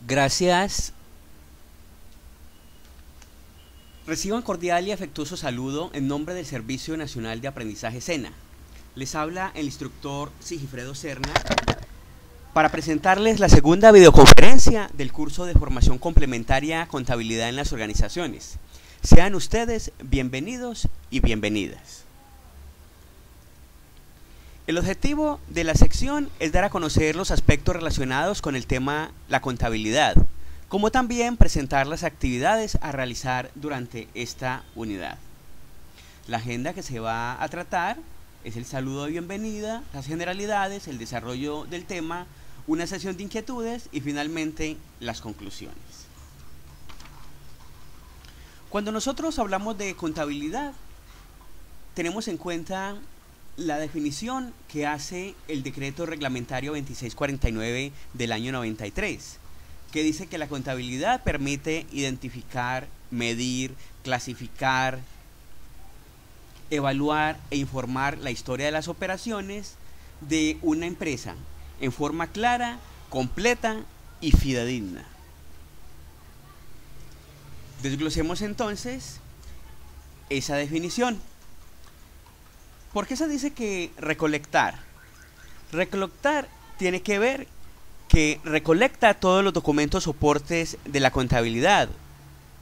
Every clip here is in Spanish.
Gracias. Reciban cordial y afectuoso saludo en nombre del Servicio Nacional de Aprendizaje SENA. Les habla el instructor Sigifredo Serna para presentarles la segunda videoconferencia del curso de formación complementaria Contabilidad en las Organizaciones. Sean ustedes bienvenidos y bienvenidas. El objetivo de la sección es dar a conocer los aspectos relacionados con el tema la contabilidad, como también presentar las actividades a realizar durante esta unidad. La agenda que se va a tratar es el saludo de bienvenida, las generalidades, el desarrollo del tema, una sesión de inquietudes y finalmente las conclusiones. Cuando nosotros hablamos de contabilidad, tenemos en cuenta la definición que hace el decreto reglamentario 2649 del año 93, que dice que la contabilidad permite identificar, medir, clasificar, evaluar e informar la historia de las operaciones de una empresa en forma clara, completa y fidedigna. Desglosemos entonces esa definición. ¿Por qué se dice que recolectar? Recolectar tiene que ver que recolecta todos los documentos soportes de la contabilidad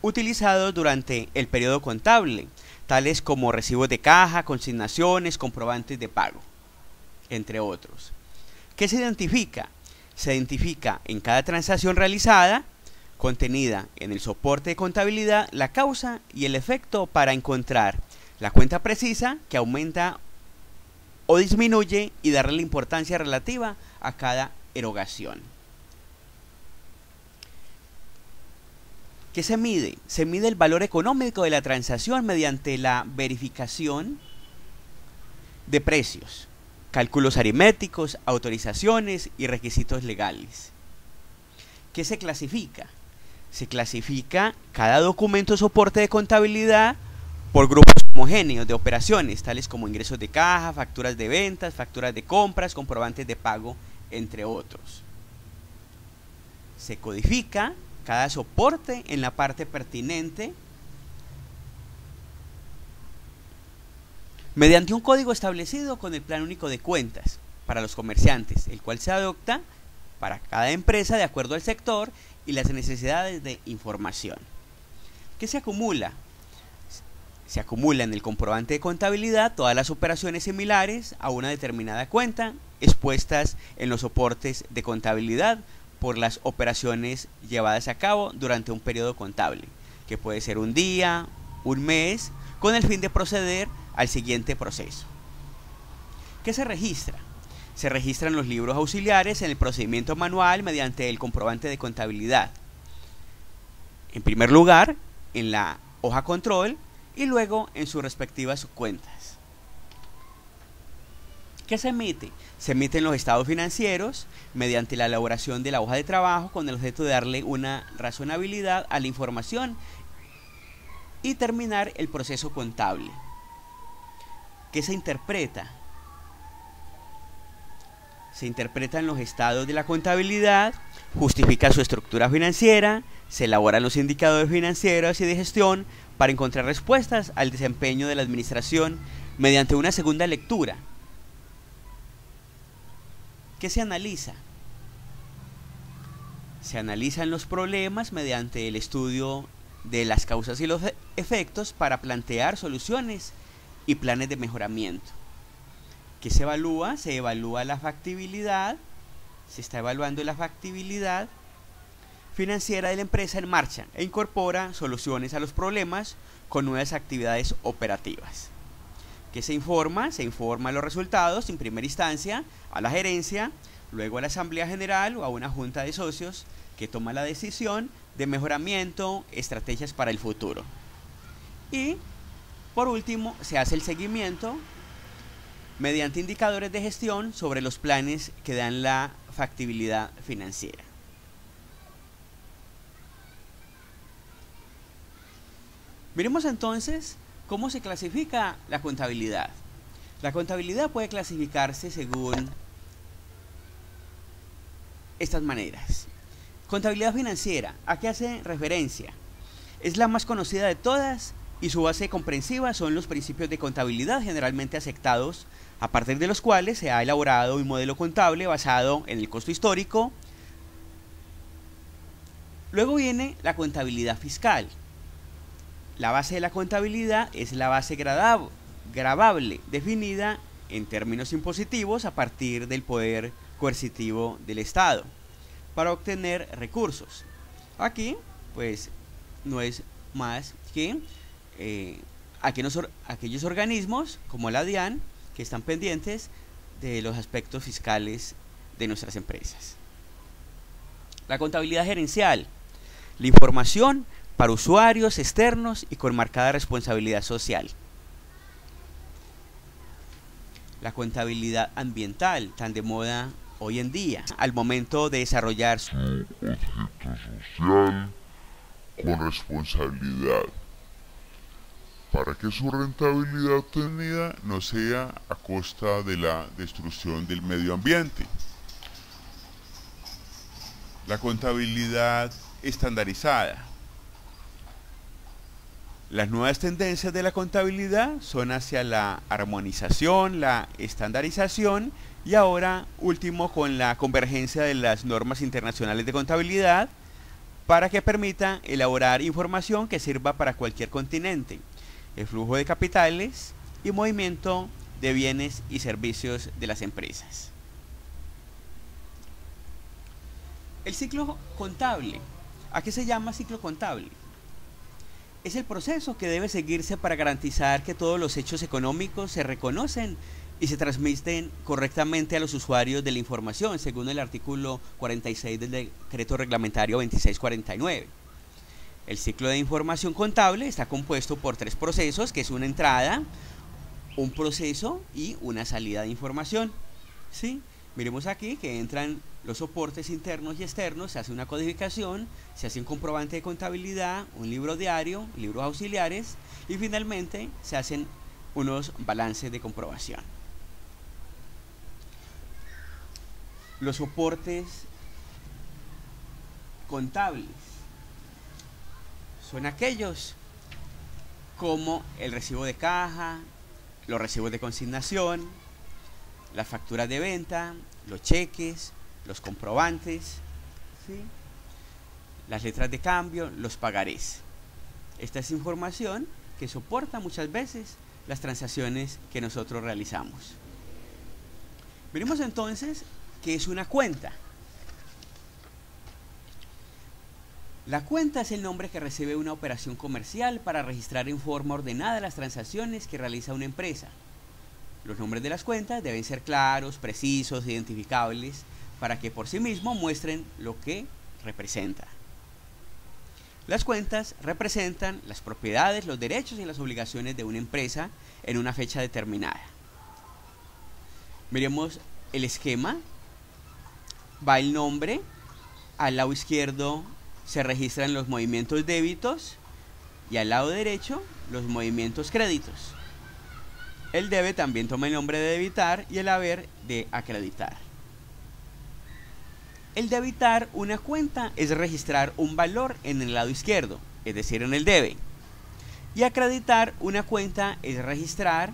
utilizados durante el periodo contable, tales como recibos de caja, consignaciones, comprobantes de pago, entre otros. ¿Qué se identifica? Se identifica en cada transacción realizada, contenida en el soporte de contabilidad, la causa y el efecto para encontrar la cuenta precisa que aumenta o disminuye y darle la importancia relativa a cada erogación. ¿Qué se mide? Se mide el valor económico de la transacción mediante la verificación de precios, cálculos aritméticos, autorizaciones y requisitos legales. ¿Qué se clasifica? Se clasifica cada documento soporte de contabilidad por grupos homogéneos de operaciones, tales como ingresos de caja, facturas de ventas, facturas de compras, comprobantes de pago, entre otros. Se codifica cada soporte en la parte pertinente mediante un código establecido con el Plan Único de Cuentas para los comerciantes, el cual se adopta para cada empresa de acuerdo al sector y las necesidades de información. ¿Qué se acumula? Se acumula en el comprobante de contabilidad todas las operaciones similares a una determinada cuenta expuestas en los soportes de contabilidad por las operaciones llevadas a cabo durante un periodo contable, que puede ser un día, un mes, con el fin de proceder al siguiente proceso. ¿Qué se registra? Se registran los libros auxiliares en el procedimiento manual mediante el comprobante de contabilidad. En primer lugar, en la hoja control y luego en sus respectivas cuentas. ¿Qué se emite? Se emiten los estados financieros mediante la elaboración de la hoja de trabajo con el objeto de darle una razonabilidad a la información y terminar el proceso contable. ¿Qué se interpreta? Se interpretan los estados de la contabilidad, justifica su estructura financiera, se elaboran los indicadores financieros y de gestión para encontrar respuestas al desempeño de la administración mediante una segunda lectura. ¿Qué se analiza? Se analizan los problemas mediante el estudio de las causas y los efectos para plantear soluciones y planes de mejoramiento. ¿Qué se evalúa? Se evalúa la factibilidad, se está evaluando la factibilidad financiera de la empresa en marcha e incorpora soluciones a los problemas con nuevas actividades operativas. ¿Qué se informa? Se informa los resultados en primera instancia a la gerencia, luego a la asamblea general o a una junta de socios que toma la decisión de mejoramiento, estrategias para el futuro. Y por último, se hace el seguimiento mediante indicadores de gestión sobre los planes que dan la factibilidad financiera. Miremos entonces cómo se clasifica la contabilidad. La contabilidad puede clasificarse según estas maneras. Contabilidad financiera, ¿a qué hace referencia? Es la más conocida de todas y su base comprensiva son los principios de contabilidad generalmente aceptados, a partir de los cuales se ha elaborado un modelo contable basado en el costo histórico. Luego viene la contabilidad fiscal. La base de la contabilidad es la base gravable, definida en términos impositivos a partir del poder coercitivo del Estado para obtener recursos. Aquí, pues, no es más que aquellos organismos como la DIAN que están pendientes de los aspectos fiscales de nuestras empresas. La contabilidad gerencial, la información para usuarios externos y con marcada responsabilidad social. La contabilidad ambiental, tan de moda hoy en día, al momento de desarrollar su objeto social con responsabilidad, para que su rentabilidad obtenida no sea a costa de la destrucción del medio ambiente. La contabilidad estandarizada. Las nuevas tendencias de la contabilidad son hacia la armonización, la estandarización y ahora último con la convergencia de las normas internacionales de contabilidad para que permita elaborar información que sirva para cualquier continente, el flujo de capitales y movimiento de bienes y servicios de las empresas. El ciclo contable. ¿A qué se llama ciclo contable? Es el proceso que debe seguirse para garantizar que todos los hechos económicos se reconocen y se transmiten correctamente a los usuarios de la información, según el artículo 46 del Decreto Reglamentario 2649. El ciclo de información contable está compuesto por 3 procesos, que es una entrada, un proceso y una salida de información. ¿Sí? Miremos aquí que entran los soportes internos y externos, se hace una codificación, se hace un comprobante de contabilidad, un libro diario, libros auxiliares y finalmente se hacen unos balances de comprobación. Los soportes contables son aquellos como el recibo de caja, los recibos de consignación, las facturas de venta, los cheques, los comprobantes, ¿sí? Las letras de cambio, los pagarés. Esta es información que soporta muchas veces las transacciones que nosotros realizamos. Veremos entonces qué es una cuenta. La cuenta es el nombre que recibe una operación comercial para registrar en forma ordenada las transacciones que realiza una empresa. Los nombres de las cuentas deben ser claros, precisos, identificables, para que por sí mismos muestren lo que representa. Las cuentas representan las propiedades, los derechos y las obligaciones de una empresa en una fecha determinada. Miremos el esquema. Va el nombre, al lado izquierdo se registran los movimientos débitos y al lado derecho los movimientos créditos. El debe también toma el nombre de debitar y el haber de acreditar. El debitar una cuenta es registrar un valor en el lado izquierdo, es decir, en el debe. Y acreditar una cuenta es registrar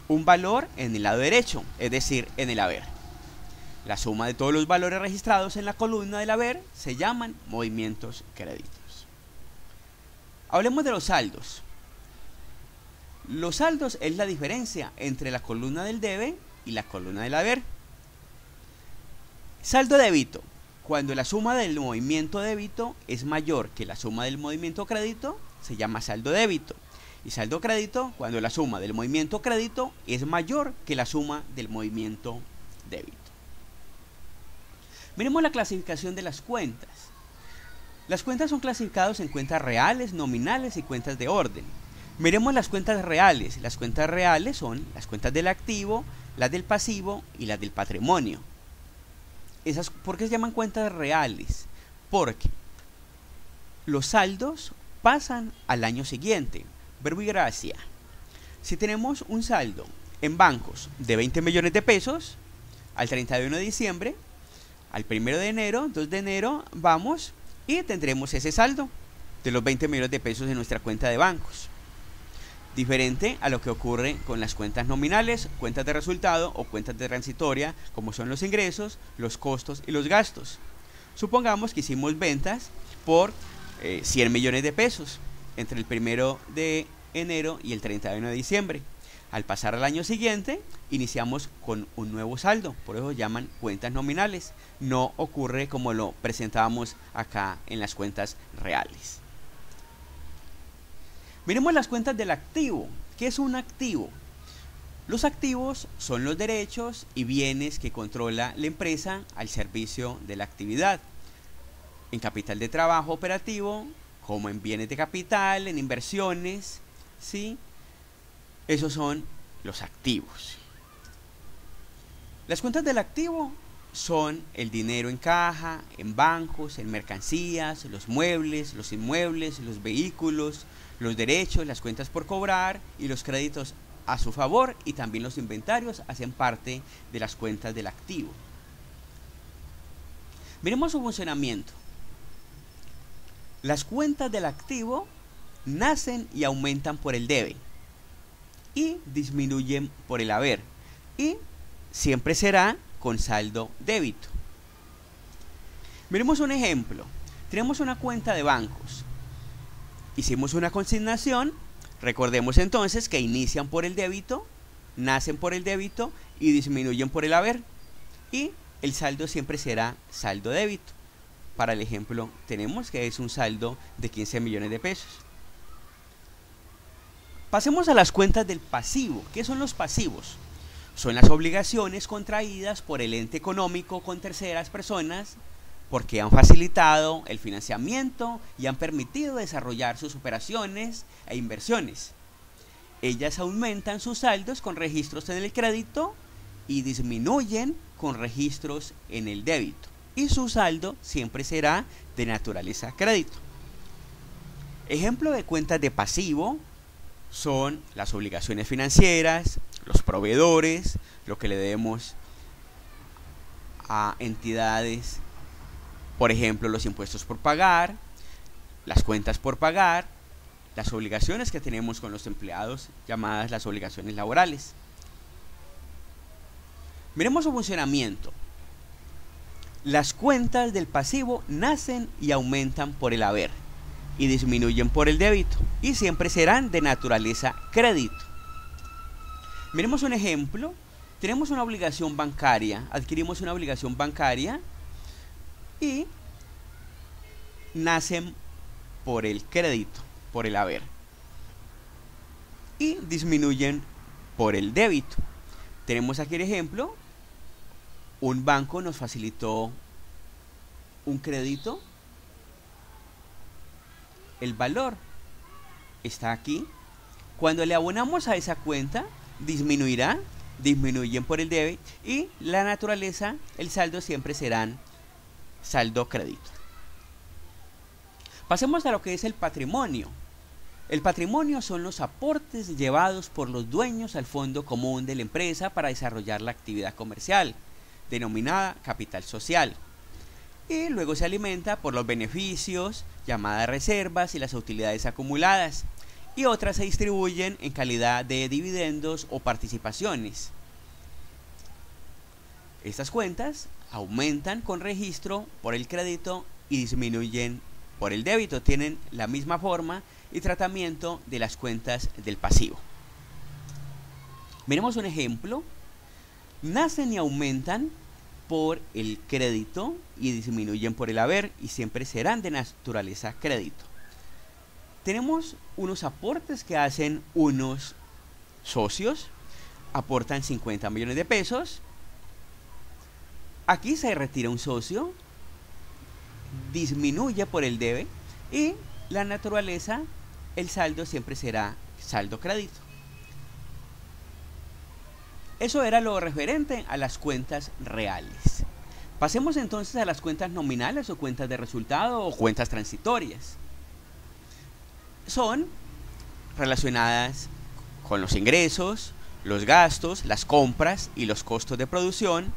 un valor en el lado derecho, es decir, en el haber. La suma de todos los valores registrados en la columna del haber se llaman movimientos créditos. Hablemos de los saldos. Los saldos es la diferencia entre la columna del debe y la columna del haber. Saldo débito, cuando la suma del movimiento débito es mayor que la suma del movimiento crédito, se llama saldo débito. Y saldo crédito, cuando la suma del movimiento crédito es mayor que la suma del movimiento débito. Miremos la clasificación de las cuentas. Las cuentas son clasificadas en cuentas reales, nominales y cuentas de orden. Miremos las cuentas reales. Las cuentas reales son las cuentas del activo, las del pasivo y las del patrimonio. ¿Por qué se llaman cuentas reales? Porque los saldos pasan al año siguiente. Verbo y gracia. Si tenemos un saldo en bancos de 20 millones de pesos al 31 de diciembre, Al 1 de enero, 2 de enero, vamos y tendremos ese saldo de los 20 millones de pesos en nuestra cuenta de bancos. Diferente a lo que ocurre con las cuentas nominales, cuentas de resultado o cuentas de transitoria, como son los ingresos, los costos y los gastos. Supongamos que hicimos ventas por 100 millones de pesos entre el 1 de enero y el 31 de diciembre. Al pasar al año siguiente, iniciamos con un nuevo saldo, por eso llaman cuentas nominales. No ocurre como lo presentábamos acá en las cuentas reales. Miremos las cuentas del activo. ¿Qué es un activo? Los activos son los derechos y bienes que controla la empresa al servicio de la actividad. En capital de trabajo operativo, como en bienes de capital, en inversiones, ¿sí? Esos son los activos. Las cuentas del activo son el dinero en caja, en bancos, en mercancías, los muebles, los inmuebles, los vehículos, los derechos, las cuentas por cobrar y los créditos a su favor, y también los inventarios hacen parte de las cuentas del activo. Miremos su funcionamiento. Las cuentas del activo nacen y aumentan por el debe y disminuyen por el haber, y siempre será con saldo débito. Miremos un ejemplo. Tenemos una cuenta de bancos. Hicimos una consignación. Recordemos entonces que inician por el débito, nacen por el débito y disminuyen por el haber. Y el saldo siempre será saldo débito. Para el ejemplo tenemos que es un saldo de 15 millones de pesos. Pasemos a las cuentas del pasivo. ¿Qué son los pasivos? Son las obligaciones contraídas por el ente económico con terceras personas porque han facilitado el financiamiento y han permitido desarrollar sus operaciones e inversiones. Ellas aumentan sus saldos con registros en el crédito y disminuyen con registros en el débito. Y su saldo siempre será de naturaleza crédito. Ejemplo de cuentas de pasivo son las obligaciones financieras, los proveedores, lo que le debemos a entidades, por ejemplo, los impuestos por pagar, las cuentas por pagar, las obligaciones que tenemos con los empleados, llamadas las obligaciones laborales. Miremos su funcionamiento. Las cuentas del pasivo nacen y aumentan por el haber y disminuyen por el débito y siempre serán de naturaleza crédito. Miremos un ejemplo. Tenemos una obligación bancaria, adquirimos una obligación bancaria y nacen por el crédito, por el haber, y disminuyen por el débito. Tenemos aquí el ejemplo. Un banco nos facilitó un crédito. El valor está aquí. Cuando le abonamos a esa cuenta, disminuirá, disminuyen por el debe y la naturaleza, el saldo siempre serán saldo crédito. Pasemos a lo que es el patrimonio. El patrimonio son los aportes llevados por los dueños al fondo común de la empresa para desarrollar la actividad comercial, denominada capital social, y luego se alimenta por los beneficios, llamadas reservas y las utilidades acumuladas, y otras se distribuyen en calidad de dividendos o participaciones. Estas cuentas aumentan con registro por el crédito y disminuyen por el débito. Tienen la misma forma y tratamiento de las cuentas del pasivo. Miremos un ejemplo. Nacen y aumentan por el crédito y disminuyen por el haber y siempre serán de naturaleza crédito. Tenemos unos aportes que hacen unos socios, aportan 50 millones de pesos. Aquí se retira un socio, disminuye por el debe y la naturaleza, el saldo siempre será saldo crédito. Eso era lo referente a las cuentas reales. Pasemos entonces a las cuentas nominales o cuentas de resultado o cuentas transitorias. Son relacionadas con los ingresos, los gastos, las compras y los costos de producción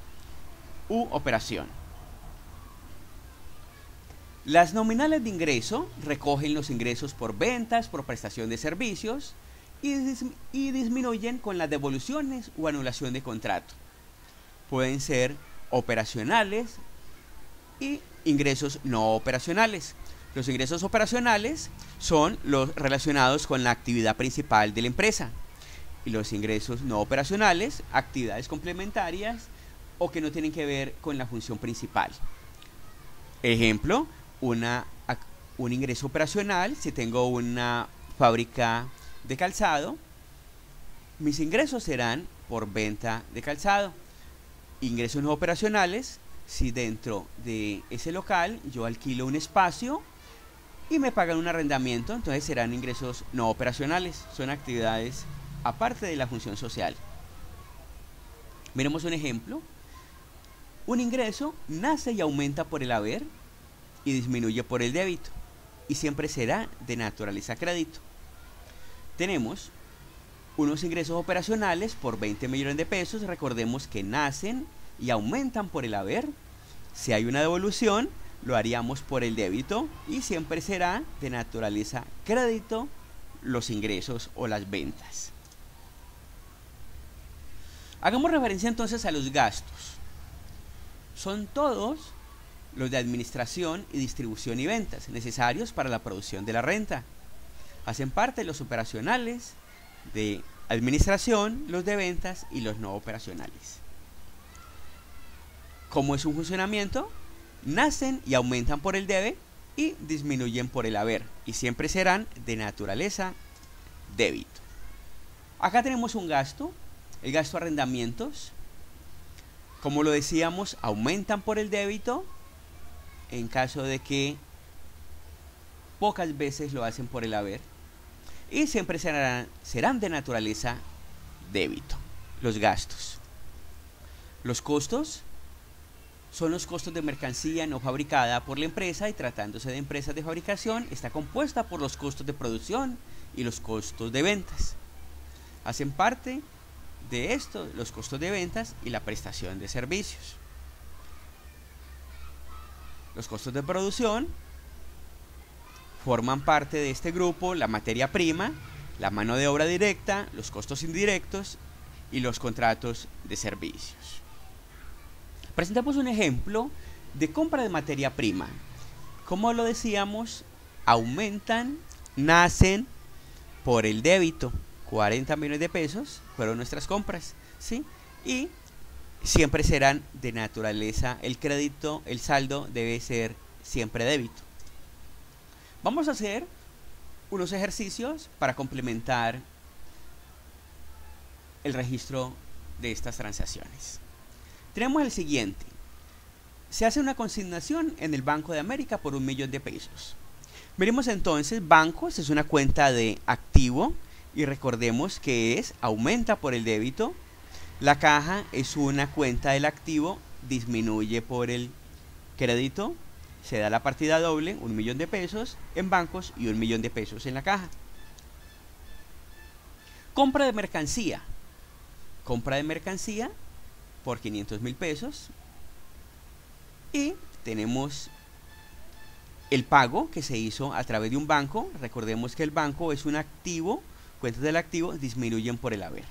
u operación. Las nominales de ingreso recogen los ingresos por ventas, por prestación de servicios y disminuyen con las devoluciones o anulación de contrato. Pueden ser operacionales y ingresos no operacionales. Los ingresos operacionales son los relacionados con la actividad principal de la empresa y los ingresos no operacionales, actividades complementarias o que no tienen que ver con la función principal. Ejemplo, un ingreso operacional: si tengo una fábrica de calzado, mis ingresos serán por venta de calzado. Ingresos no operacionales: si dentro de ese local yo alquilo un espacio y me pagan un arrendamiento, entonces serán ingresos no operacionales, son actividades aparte de la función social. Miremos un ejemplo. Un ingreso nace y aumenta por el haber y disminuye por el débito, y siempre será de naturaleza crédito. Tenemos unos ingresos operacionales por 20 millones de pesos, recordemos que nacen y aumentan por el haber. Si hay una devolución, lo haríamos por el débito y siempre será de naturaleza crédito los ingresos o las ventas. Hagamos referencia entonces a los gastos. Son todos los de administración y distribución y ventas necesarios para la producción de la renta. Hacen parte los operacionales de administración, los de ventas y los no operacionales. ¿Cómo es un funcionamiento? Nacen y aumentan por el debe y disminuyen por el haber, y siempre serán de naturaleza débito. Acá tenemos un gasto, el gasto arrendamientos. Como lo decíamos, aumentan por el débito en caso de que pocas veces lo hacen por el haber, y siempre serán de naturaleza débito. Los gastos. Los costos son los costos de mercancía no fabricada por la empresa, y tratándose de empresas de fabricación, está compuesta por los costos de producción y los costos de ventas. Hacen parte de esto los costos de ventas y la prestación de servicios. Los costos de producción forman parte de este grupo la materia prima, la mano de obra directa, los costos indirectos y los contratos de servicios. Presentamos un ejemplo de compra de materia prima. Como lo decíamos, aumentan, nacen por el débito. 40 millones de pesos fueron nuestras compras, ¿sí? Y siempre serán de naturaleza el crédito, el saldo debe ser siempre débito. Vamos a hacer unos ejercicios para complementar el registro de estas transacciones. Tenemos el siguiente. Se hace una consignación en el Banco de América por 1 millón de pesos. Miremos entonces, bancos es una cuenta de activo y recordemos que aumenta por el débito. La caja es una cuenta del activo, disminuye por el crédito. Se da la partida doble, 1 millón de pesos en bancos y 1 millón de pesos en la caja. Compra de mercancía. Compra de mercancía por 500.000 pesos. Y tenemos el pago que se hizo a través de un banco. Recordemos que el banco es un activo, cuentas del activo disminuyen por el haber.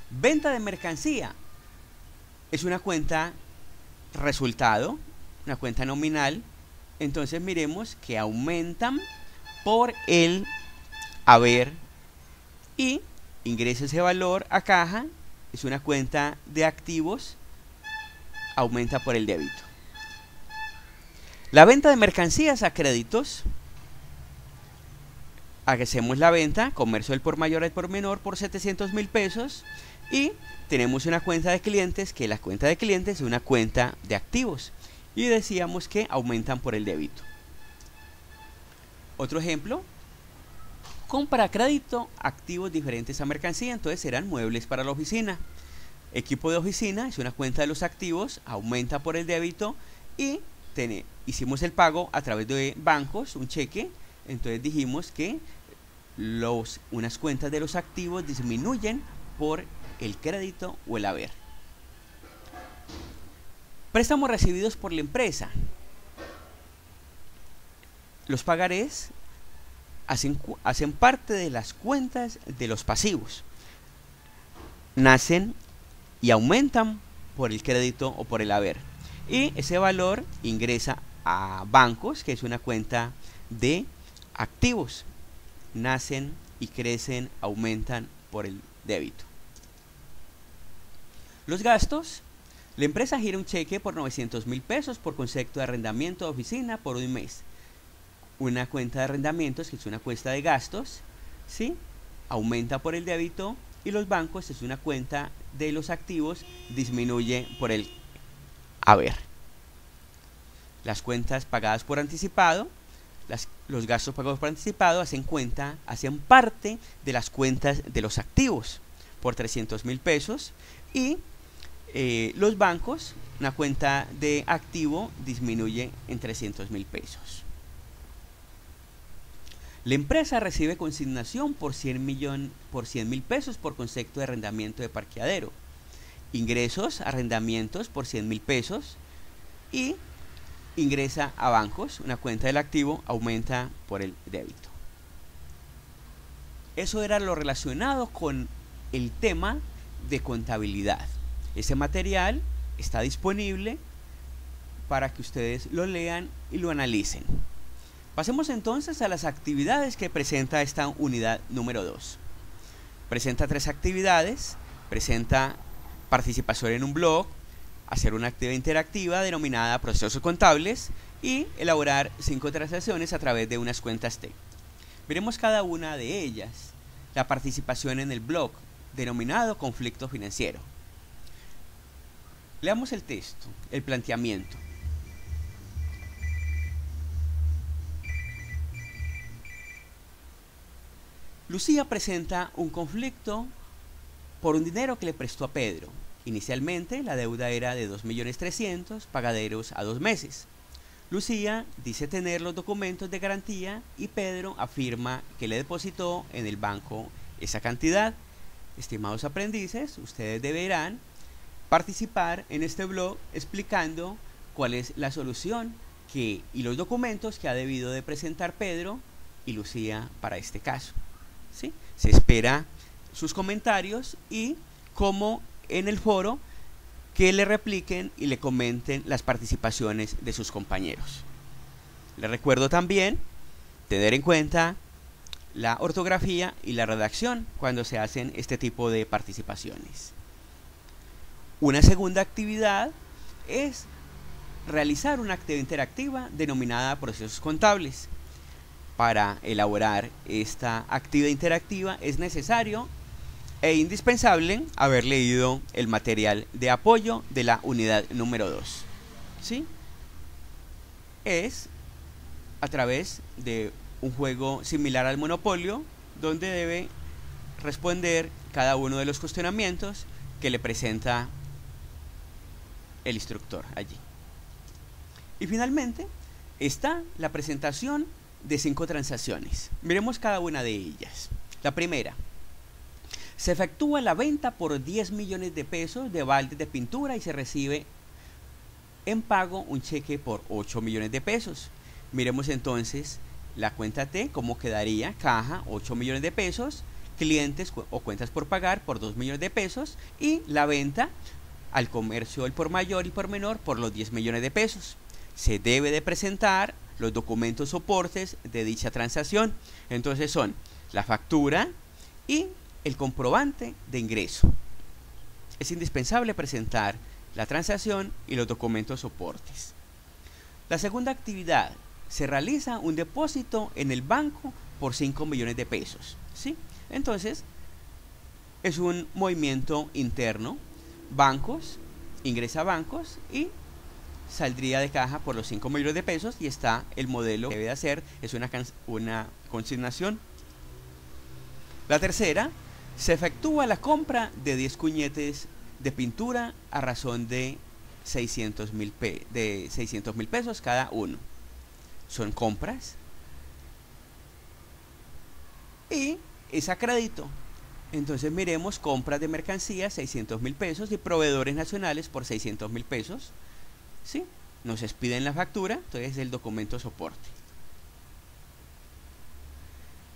Venta de mercancía es una cuenta resultado, una cuenta nominal. Entonces miremos que aumentan por el haber y ingresa ese valor a caja, es una cuenta de activos, aumenta por el débito. La venta de mercancías a créditos, hacemos la venta, comercio del por mayor al por menor por 700.000 pesos y tenemos una cuenta de clientes, que la cuenta de clientes es una cuenta de activos y decíamos que aumentan por el débito. Otro ejemplo, compra a crédito activos diferentes a mercancía, entonces serán muebles para la oficina. Equipo de oficina es una cuenta de los activos, aumenta por el débito y hicimos el pago a través de bancos, un cheque, entonces dijimos que unas cuentas de los activos disminuyen por el crédito o el haber. Préstamos recibidos por la empresa. los pagarés hacen parte de las cuentas de los pasivos. Nacen y aumentan por el crédito o por el haber. Y ese valor ingresa a bancos, que es una cuenta de activos. Nacen y crecen, aumentan por el débito. Los gastos. La empresa gira un cheque por 900.000 pesos por concepto de arrendamiento de oficina por un mes. Una cuenta de arrendamientos, que es una cuenta de gastos, ¿sí?, aumenta por el débito, y los bancos es una cuenta de los activos, disminuye por el haber. Las cuentas pagadas por anticipado, los gastos pagados por anticipado hacen parte de las cuentas de los activos por 300.000 pesos, y los bancos, una cuenta de activo, disminuye en 300.000 pesos. La empresa recibe consignación por 100.000 pesos por concepto de arrendamiento de parqueadero. Ingresos, arrendamientos por 100.000 pesos, y ingresa a bancos, una cuenta del activo, aumenta por el débito. Eso era lo relacionado con el tema de contabilidad. Ese material está disponible para que ustedes lo lean y lo analicen. Pasemos entonces a las actividades que presenta esta unidad número 2. Presenta 3 actividades. Presenta participación en un blog, hacer una actividad interactiva denominada procesos contables y elaborar 5 transacciones a través de unas cuentas T. Veremos cada una de ellas. La participación en el blog, denominado conflicto financiero. Leamos el texto, el planteamiento. Lucía presenta un conflicto por un dinero que le prestó a Pedro. Inicialmente la deuda era de 2.300.000, pagaderos a 2 meses. Lucía dice tener los documentos de garantía y Pedro afirma que le depositó en el banco esa cantidad. Estimados aprendices, ustedes deberán participar en este blog explicando cuál es la solución y los documentos que ha debido de presentar Pedro y Lucía para este caso. ¿Sí? Se espera sus comentarios y, como en el foro, que le repliquen y le comenten las participaciones de sus compañeros. Les recuerdo también tener en cuenta la ortografía y la redacción cuando se hacen este tipo de participaciones. Una segunda actividad es realizar una actividad interactiva denominada procesos contables. Para elaborar esta actividad interactiva es necesario e indispensable haber leído el material de apoyo de la unidad número 2. ¿Sí? Es a través de un juego similar al Monopolio, donde debe responder cada uno de los cuestionamientos que le presenta el instructor allí. Y finalmente está la presentación de 5 transacciones. Miremos cada una de ellas. La primera: se efectúa la venta por 10 millones de pesos de baldes de pintura y se recibe en pago un cheque por 8 millones de pesos. Miremos entonces la cuenta T, cómo quedaría: caja, 8 millones de pesos, clientes o cuentas por pagar por 2 millones de pesos, y la venta al comercio el por mayor y por menor por los 10 millones de pesos. Se debe de presentar los documentos soportes de dicha transacción. Entonces son la factura y el comprobante de ingreso. Es indispensable presentar la transacción y los documentos soportes. La segunda actividad: se realiza un depósito en el banco por 5 millones de pesos. ¿Sí? Entonces es un movimiento interno. Bancos, ingresa a bancos y saldría de caja por los 5 millones de pesos, y está el modelo que debe de hacer, es una consignación. La tercera: se efectúa la compra de 10 cuñetes de pintura a razón de 600.000 pesos cada uno. Son compras y es a crédito. Entonces miremos: compras de mercancías 600.000 pesos y proveedores nacionales por 600.000 pesos. ¿Sí? Nos expiden la factura, entonces el documento soporte.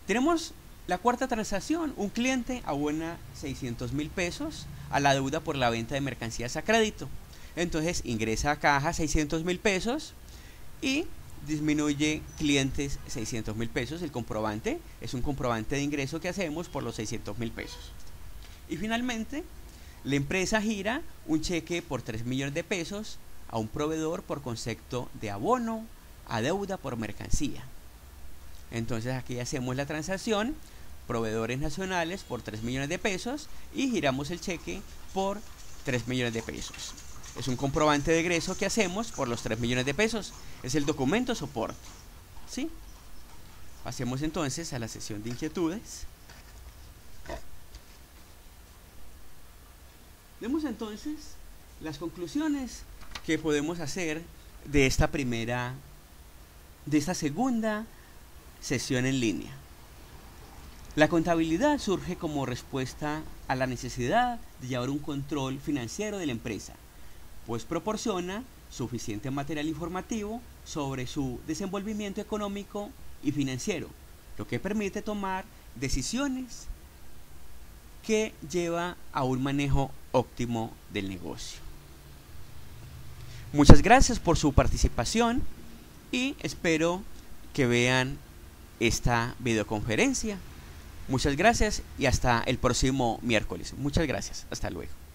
Tenemos la cuarta transacción, un cliente abona 600.000 pesos a la deuda por la venta de mercancías a crédito. Entonces ingresa a caja 600.000 pesos y disminuye clientes 600.000 pesos. El comprobante es un comprobante de ingreso que hacemos por los 600.000 pesos. Y finalmente, la empresa gira un cheque por 3 millones de pesos a un proveedor por concepto de abono a deuda por mercancía. Entonces aquí hacemos la transacción, proveedores nacionales por 3 millones de pesos y giramos el cheque por 3 millones de pesos. Es un comprobante de egreso que hacemos por los 3 millones de pesos. Es el documento soporte. ¿Sí? Pasemos entonces a la sesión de inquietudes. Vemos entonces las conclusiones que podemos hacer de esta segunda sesión en línea. La contabilidad surge como respuesta a la necesidad de llevar un control financiero de la empresa, pues proporciona suficiente material informativo sobre su desenvolvimiento económico y financiero, lo que permite tomar decisiones que lleva a un manejo óptimo del negocio. Muchas gracias por su participación y espero que vean esta videoconferencia. Muchas gracias y hasta el próximo miércoles. Muchas gracias. Hasta luego.